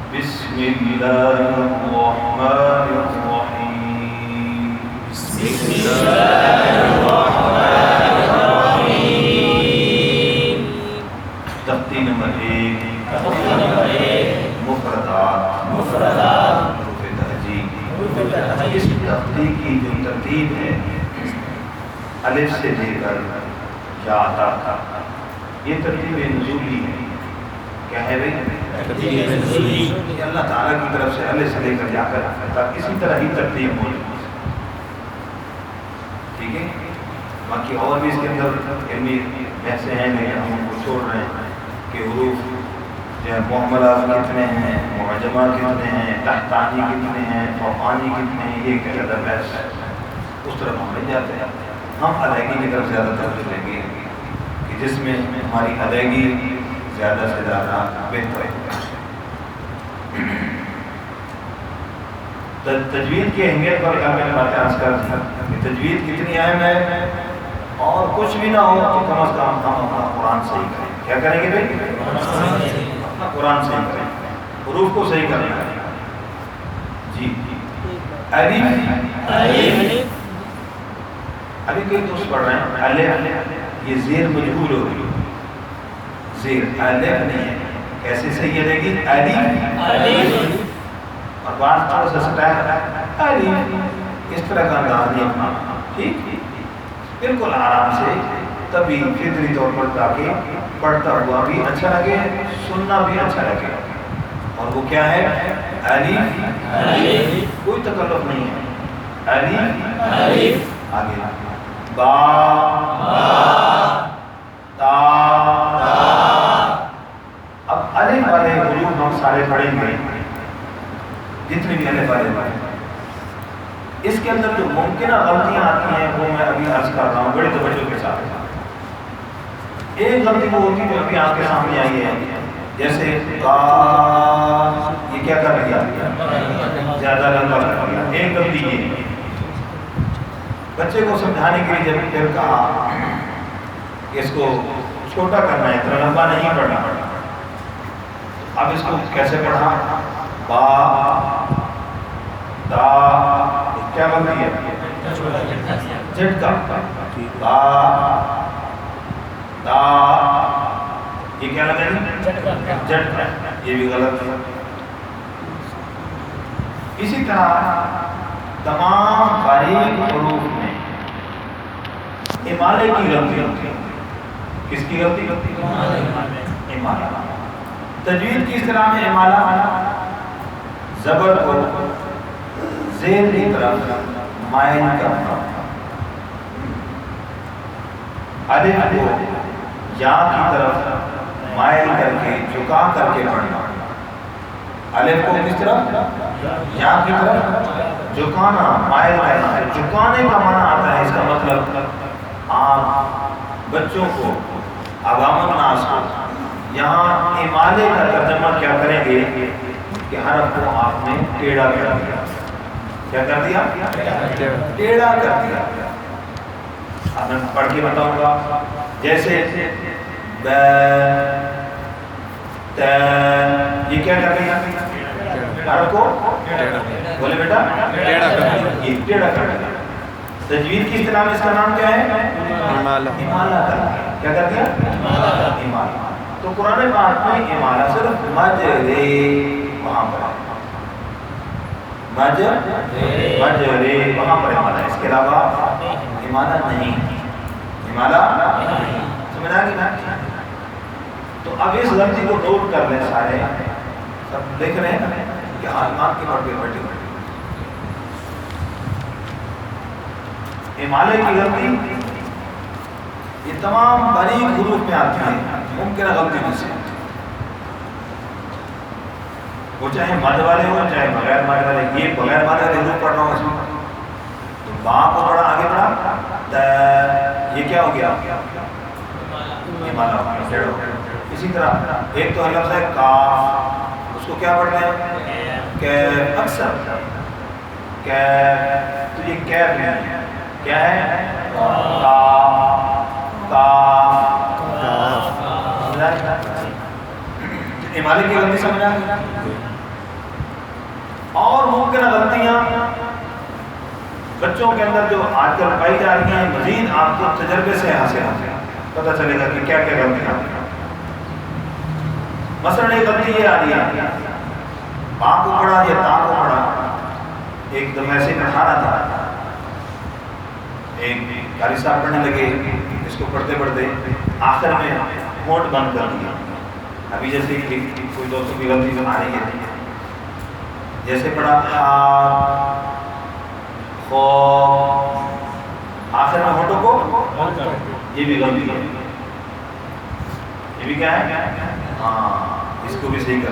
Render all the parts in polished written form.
بسم الله الرحمن الرحيم. بسم الله الرحمن الرحيم. تختی نمبر 1 مفردات حروف تہجی. اس تختی کی جو ترتیب ہے الف سے لے کر یا تک یہ ترتیب نزولی ہے. کیا ہے بھائی؟ یہ اللہ تعالیٰ کی طرف سے الف سے لے کر جا کر تک اسی طرح ہی ترتیب موجود ہے. ٹھیک ہے. باقی اور بھی اس کے اندر علمی ایسے ہیں لیکن ہم ان کو چھوڑ رہے ہیں کہ حروف جو ہے محملہ کتنے ہیں، معجمہ کتنے ہیں، تحتانی کتنے ہیں، فوقانی کتنے ہیں، یہ کہ زیادہ بحث ہے اس طرف ہم نہیں جاتے ہیں. ہم ادائیگی کی طرف زیادہ توجہ دیں گے کہ جس میں ہماری ادائیگی زیادہ سے زیادہ بہتر ہے. تجوید کی اہمیت پر میں نے باتیں عرض کر دی کہ تجوید کتنی اہم ہے، اور کچھ بھی نہ ہو تو کم از کم ہم اپنا قرآن صحیح کریں. کیا کریں گے بھائی؟ اپنا قرآن صحیح کریں، حروف کو صحیح کریں. جی الف ابھی کوئی دوست پڑھ رہے ہیں الف، یہ زیر مجہول ہو گئی. زیر الف نہیں ہے، کیسے صحیح رہے گی؟ الف. اور بعض تھوڑا سا سٹائل الف اس طرح کا انداز نہیں اپنا. ٹھیک بالکل آرام سے، تبھی فطری طور پر تاکہ پڑھتا ہوا بھی اچھا لگے، سننا بھی اچھا لگے. اور وہ کیا ہے؟ الف. کوئی تکلف نہیں ہے. الف آگے با تا. اب الف والے حروف ہم سارے پڑھیں گے، جتنے بھی الف والے ہیں. اس کے اندر جو ممکنہ غلطیاں آتی ہیں وہ میں ابھی عرض کر رہا ہوں بڑی توجہ کے ساتھ. ایک غلطی وہ ہوتی ہے جو ابھی آپ کے سامنے آئی ہے، جیسے یہ کیا کر رہی ہے؟ زیادہ لمبا کر دیا. ایک غلطی یہ بچے کو سمجھانے کے لیے جب پھر کہا کہ اس کو چھوٹا کرنا ہے، اتنا لمبا نہیں پڑھنا. اب اس کو کیسے پڑھا؟ با دا. کیا غلطی ہے؟ جھٹکا. با دا یہ کیا لگا؟ جھٹکا. یہ بھی غلط ہے. اسی طرح تمام باریک حروف میں امالے کی غلطی ہوتی ہے. کس کی غلطی؟ امالہ. تجوید کی اصطلاح میں امالہ زبر کو زیر کی طرف مائل کرنا، الف کو یا کی طرف مائل کر کے جھکا کر کے پڑھنا. الف کو کس طرف؟ یا کی طرف جھکانا، مائل کرنا. جھکانے کا معنی آتا ہے، اس کا مطلب آپ بچوں کو عوام الناس کو یہاں امالے کا ترجمہ کیا کریں گے کہ حرف کو آپ نے ٹیڑھا کر دیا. کیا کر دیا؟ ٹیڑھا کر دیا. اب میں پڑھ کے بتاؤں گا. جیسے ب ت، یہ کیا کر دیا؟ حرف کو بولے بیٹا یہ ٹیڑھا کر دیا. تجوید کی اصطلاح میں اس کا نام کیا ہے؟ امالہ. کیا کر دیا؟ امالہ. تو قرآن پاک میں امالہ صرف مجرے وہاں پر مجرے وہاں پر امالہ، اس کے علاوہ امالہ نہیں. امالہ سمجھا کہ نا؟ تو اب اس غلطی کو نوٹ کر لیں. سارے سب لکھ رہے ہیں کہ عالمات کے پڑھ کے بیٹھے بیٹھے. امالے کی غلطی یہ تمام باریک حروف میں آتی ہے، ممکنہ غلطی میں سے. وہ چاہے مد والے ہو چاہے بغیر مد والے. یہ بغیر مد والے حروف پڑھ رہا ہوں اس میں، تو با کو پڑھا، آگے پڑھا ت، یہ کیا ہو گیا؟ امالہ ہو گیا. اسی طرح ایک تو لفظ ہے کاف، اس کو کیا پڑھتے ہیں؟ کیف. اکثر کیف، تو یہ کیف نہیں ہے. کیا ہے؟ امالے کی غلطی سمجھا. اور ممکن غلطیاں بچوں کے اندر جو آج کل پائی جا رہی ہیں، مزید آپ کو تجربے سے حاصل پتہ چلے گا کہ کیا کیا غلطیاں ہیں۔ مثلاً ایک غلطی یہ آ رہی ہے، باں کو پڑھا یا تاں کو پڑھا۔ ایک دم ایسے پڑھا رہا تھا، ایک قاری صاحب پڑھنے لگے، اس کو پڑھتے پڑھتے آخر میں ہونٹ بند کر دیا۔ ابھی جیسے کوئی دوستوں کی غلطی آ رہی ہے، جیسے پڑھا ہا خو، آخر میں ہونٹوں کو، یہ بھی غلطی ہے۔ یہ بھی کیا ہے؟ ہاں، اس کو بھی صحیح کر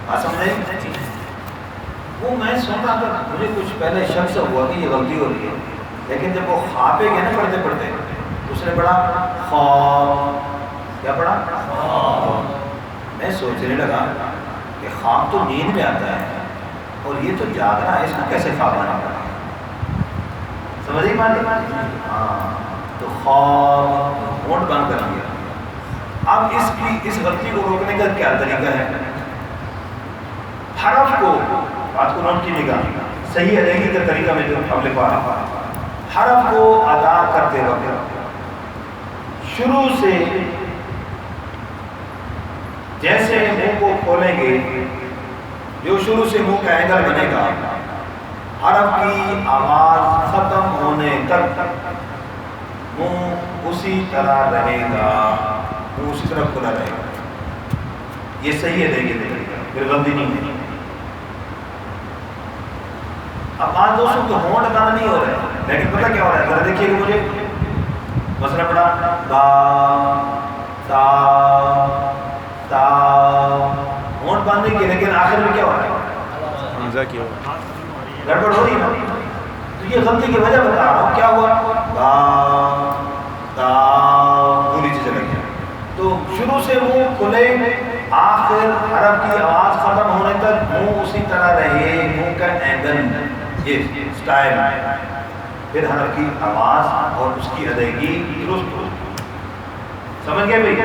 بات سمجھے؟ وہ میں سن رہا تھا، مجھے کچھ پہلے شک سے ہوا کہ یہ غلطی ہو رہی ہے، لیکن جب وہ خواہ پہ گئے نا پڑھتے پڑھتے، اس نے پڑھا خواہ، کیا پڑھا؟ میں سوچنے لگا کہ خواب تو نیند میں آتا ہے اور یہ تو جاگ رہا ہے، اس کو کیسے خواب بنا پڑا؟ سمجھے بات؟ ہاں، تو خواب ہونٹ بند کر دیا۔ اب اس غلطی کو روکنے کا کیا طریقہ ہے؟ حرف کو، بات کو نوٹ کیجیے گا، صحیح ادائیگی کا طریقہ میں جو ہم نے پڑھا، حرف کو ادا کرتے وقت شروع سے جیسے منہ کو کھولیں گے، جو شروع سے منہ کا اینگل بنے گا، حرف کی آواز ختم ہونے تک منہ اسی طرح رہے گا، منہ اسی طرح کھلا رہے گا۔ یہ صحیح ادائیگی کا طریقہ، پھر غلطی نہیں ہے۔ اب بعض دوستوں کو ہونٹ بند نہیں ہو رہا ہے، لیکن پتہ کیا ہو رہا ہے؟ ذرا دیکھیے کہ مجھے مثلا پڑھا با تا تا، ہونٹ بند نہیں کیے، لیکن آخر میں کیا ہو رہا ہے؟ حمزہ کیا گڑبڑ ہو رہی ہے نا؟ تو یہ غلطی کی وجہ بتا رہا ہوں، کیا ہوا؟ با تا، وہ نیچے چلا گیا۔ تو شروع سے منہ کھلے، آخر حرف کی آواز ختم ہونے تک منہ اسی طرح رہے، منہ کا اینگل، یہ سٹائل، پھر حرف کی آواز اور اس کی ادائیگی درست ہو۔ سمجھ گئے بھائی؟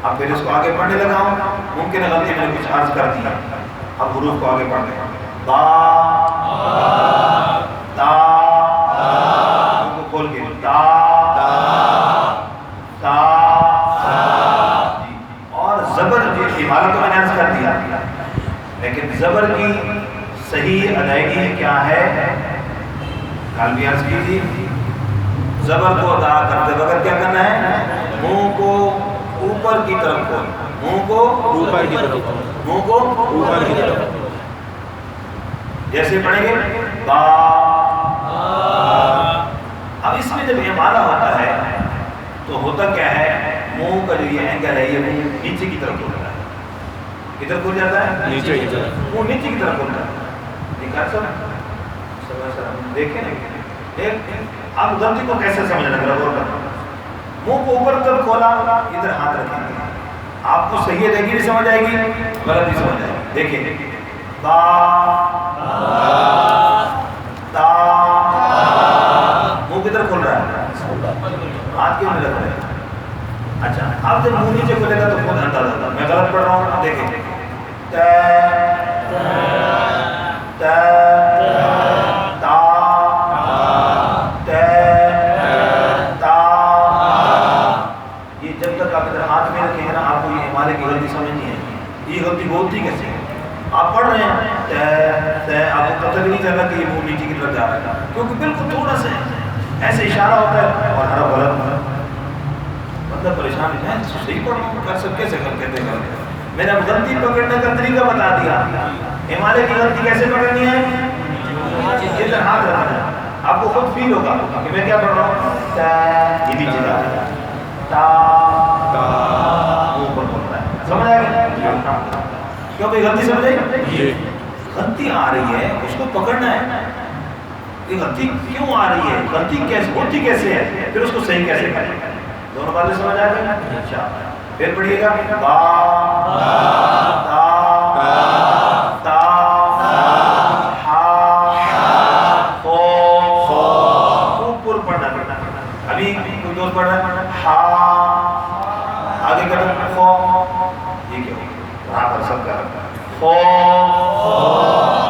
اب پھر اس کو آگے پڑھنے لگا ہوں، ممکن ہے غلطی میں نے کچھ عرض کر دیا، اب حروف کو آگے پڑھتے ہیں۔ با تا، منہ کو کھول کے تا تا، اور زبر کی حالت میں نے عرض کر دیا، لیکن زبر کی صحیح ادائیگی کیا ہے؟ کل بھی عرض کی تھی، زبر کو ادا کرتے وقت کیا کرنا ہے؟ منہ کو اوپر کی طرف کھول، منہ کو اوپر کی طرف، منہ کو اوپر کی طرف، جیسے پڑھیں گے با۔ اب اس میں جب امالہ ہوتا ہے تو ہوتا کیا ہے؟ منہ کا جو یہ اینگل ہے، یہ منہ نیچے کی طرف کھلتا ہے۔ کدھر کھل جاتا ہے؟ نیچے کی طرف، منہ نیچے کی طرف کھلتا ہے۔ دیکھیں اب غلطی کو کیسے سمجھنا ہے؟ منہ کو اوپر طرف کھولا، ادھر ہاتھ رکھیں گے، آپ کو صحیح ادائیگی نہیں سمجھ آئے گی، غلطی سمجھ آئے گی۔ دیکھیں با تا، منہ کدھر کھل رہا ہے؟ ہاتھ کیوں نہیں رکھ رہے ہیں؟ اچھا، اب جب منہ نیچے کھلے گا تو خود اندازہ تھا میں غلط پڑھ رہا ہوں۔ دیکھیں تے تے تا تے تا، یہ جب تک آپ ادھر ہاتھ میں رکھیں گے نا، آپ کو یہ ہمارے کی غلطی سمجھ نہیں ہے، یہ غلطی بولتی کیسے ہے؟ آپ پڑھ رہے ہیں تے تے، آپ کو پتہ بھی نہیں چلا کہ یہ منہ نیچے کی طرف جا رہا ہے، کیونکہ بالکل تھوڑا سا ایسے اشارہ ہوتا ہے اور ہر غلط ہوتا ہے، بندہ پریشان ہے، صحیح پڑھ رہا ہوں، کر سب کیسے کہتے ہیں؟ میں نے اب غلطی پکڑنے کا طریقہ بتا دیا، ہمارے کی غلطی کیسے پکڑنی ہے؟ ادھر ہاتھ رکھنا ہے، آپ کو خود فیل ہوگا کہ میں کیا پڑھ رہا ہوں، یہ نیچے جا رہا ہے، تا اوپر بولتا ہے، سمجھ آئے گا؟ کیوں بھائی غلطی سمجھ آئی؟ غلطی آ رہی ہے، اس کو پکڑنا ہے، یہ غلطی کیوں آ رہی ہے، غلطی کیسے ہوتی، کیسے ہے، پھر اس کو صحیح کیسے کریں، دونوں باتیں سمجھ آ گئی؟ اچھا، پھر پڑھیے گا با تا تا ہا خو، خوب پر پڑھنا۔ ابھی دوست پڑھ رہا ہے ہا، آگے کرو خو، یہ کیا ہوگا؟ وہاں پر سب کا خو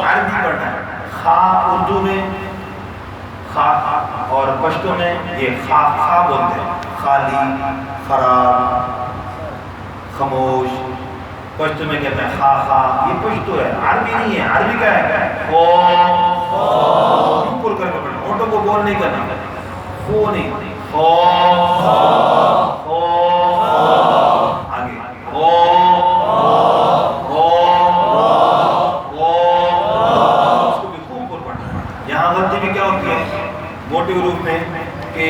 عربی پڑھنا ہے. خا اردو میں خا اور پشتو میں یہ خا بولتے ہیں. خالی، خراب، خاموش. پشتو میں کہتے ہیں خا. یہ پشتو ہے، عربی نہیں ہے. عربی کا ہے خو. پر کر کے پڑھنا، ہونٹوں کو گول نہیں کرنا. خو نہیں، خو. آگے خو. اس کو بھی خوب پر پڑھنا. یہاں غلطی بھی کیا ہوتی ہے موٹے حروف میں کہ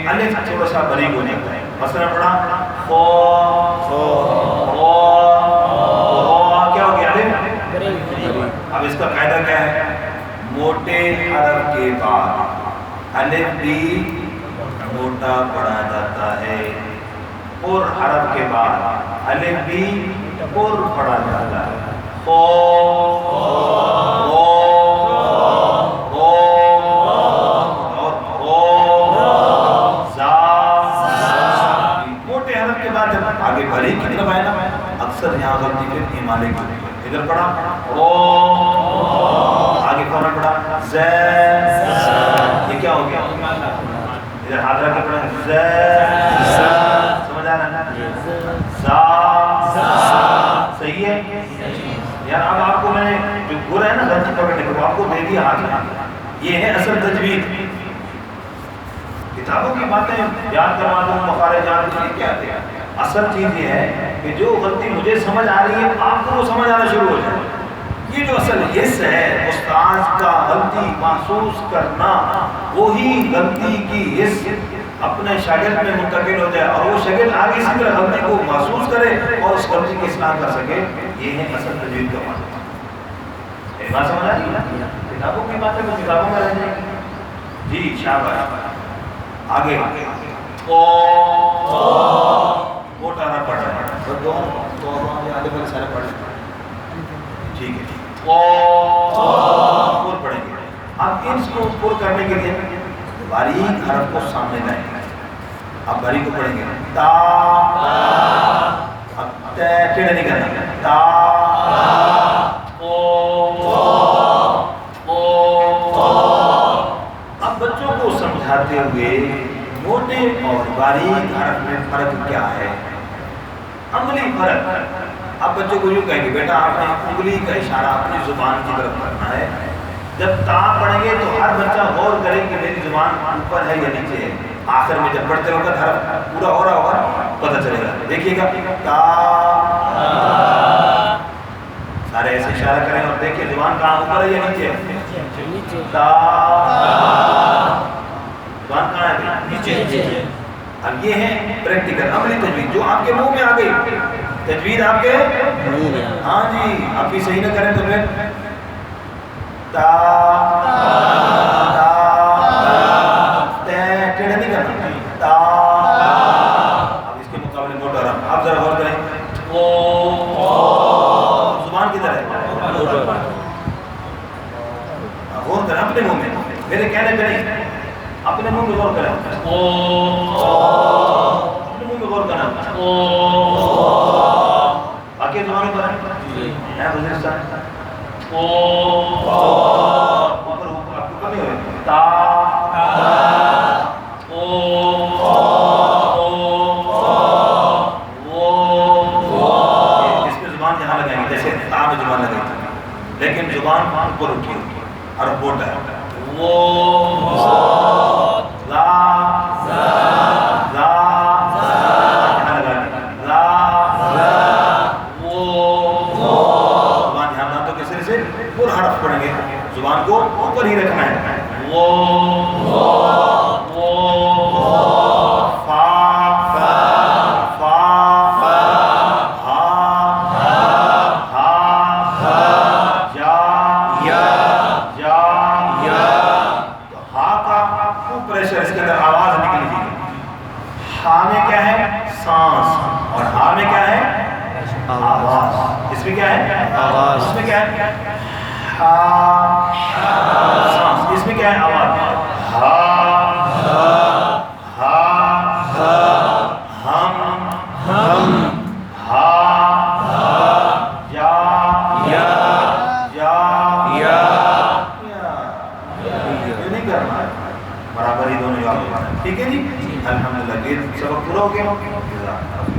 الف تھوڑا سا باریک ہو جاتا ہے. مثلا پڑھا خو. کیا ہو گیا الف؟ اب اس کا قاعدہ کیا ہے؟ موٹے حرف کے بعد الف بھی موٹا پڑھا جاتا ہے، اور حرف کے بعد الف بھی پر پڑھا جاتا ہے. خو آگے باریک کی طرف آئے نا، اکثر یہاں غلطی پھر ایمالے کی. ادھر پڑھا او، آگے فوراً پڑھا ز. یہ کیا ہو گیا؟ ادھر ہاتھ رکھ کے پڑھا ز. سمجھ آ رہا ہے؟ زا. صحیح ہے یار. اب آپ کو میں نے جو برا ہے نا غلطی پکڑنے کو آپ کو دے دیا ہاتھ میں. یہ ہے اصل تجوید. کتابوں کی باتیں یاد کروا دوں، مخارجات کیا تھے. اصل چیز یہ ہے کہ جو غلطی مجھے سمجھ آ رہی ہے آپ کو وہ سمجھ آنا شروع ہو جائے. یہ جو اصل حص ہے استاد کا غلطی محسوس کرنا، وہی غلطی کی حص اپنے شاگرد میں منتقل ہو جائے اور وہ شاگرد آگے اسی طرح غلطی کو محسوس کرے اور اس غلطی کی اصلاح کر سکے. یہ ہے اصل تجوید کا معنی. ایک بات سمجھ آ رہی ہے؟ کتابوں کی باتیں وہ کتابوں میں رہ جائیں گی. جی شاباش. آگے او موٹا نہ پڑھ رہے ہیں آگے والے سارے پڑھ رہے ہیں. ٹھیک ہے اور پڑھیں گے. اب ان کو پر کرنے کے لیے باریک حرف کو سامنے لائیں گے. اب باریک کو پڑھیں گے تا. اب ٹیڑھا نہیں کرنا. تا او. اب بچوں کو سمجھاتے ہوئے موٹے اور باریک حرف میں فرق کیا ہے، عملی فرق. اب بچوں کو یوں کہیں گے بیٹا آپ نے انگلی کا اشارہ اپنی زبان کی طرف کرنا ہے. جب تا پڑھیں گے تو ہر بچہ غور کرے کہ میری زبان اوپر ہے یا نیچے ہے. آخر میں جب پڑھتے وقت حرف پورا ہو رہا ہوگا پتہ چلے گا. دیکھیے گا تا. سارے ایسے اشارہ کریں اور دیکھیے زبان کہاں اوپر ہے یا نیچے ہے. تا. زبان کہاں ہے؟ نیچے. اب یہ ہے پریکٹیکل عملی تجوید جو آپ کے منہ میں آ گئی. تجوید آپ کے منہ میں. ہاں جی. آپ بھی صحیح نہ کریں تو پھر تا ٹیڑھا نہیں کرنا. تا. اب اس کے مقابلے موٹا رہا. آپ ذرا غور کریں. او. زبان کدھر ہے؟ غور کریں اپنے منہ میں، میرے کہنے پہ نہیں. اپنے منہ میں غور کریں. او. اپنے منہ میں غور کریں. او. باقی زبانوں پر ہے گزرستان. او. اوپر آپ کو کمی ہوئے. تا. او. اس میں زبان یہاں لگائیں گے جیسے تا میں زبان لگائی تھی، لیکن زبان اوپر اٹھی ہوگی اور موٹا ہے. وہ لا لا یہاں لگا دیں. لا وہ زبان یہاں نہ تو کسی سے پر حرف پڑھیں گے. زبان کو اوپر ہی رکھنا ہے. وہ فا فا ہا ہا جا یا ہا کا خوب پریشر اس کے اندر آواز نکلی تھی. ہا میں کیا ہے؟ سانس. اور ہا میں کیا ہے؟ آواز. اس میں کیا ہے؟ آواز. اس میں کیا ہے؟ ہا سانس. اس میں کیا ہے؟ آواز. ہا ہا ہم ہا نہیں کرنا ہے، برابر ہی دونوں یاد کرنا ہے، ٹھیک ہے جی، الحمدللہ یہ سبق پورا ہو گیا.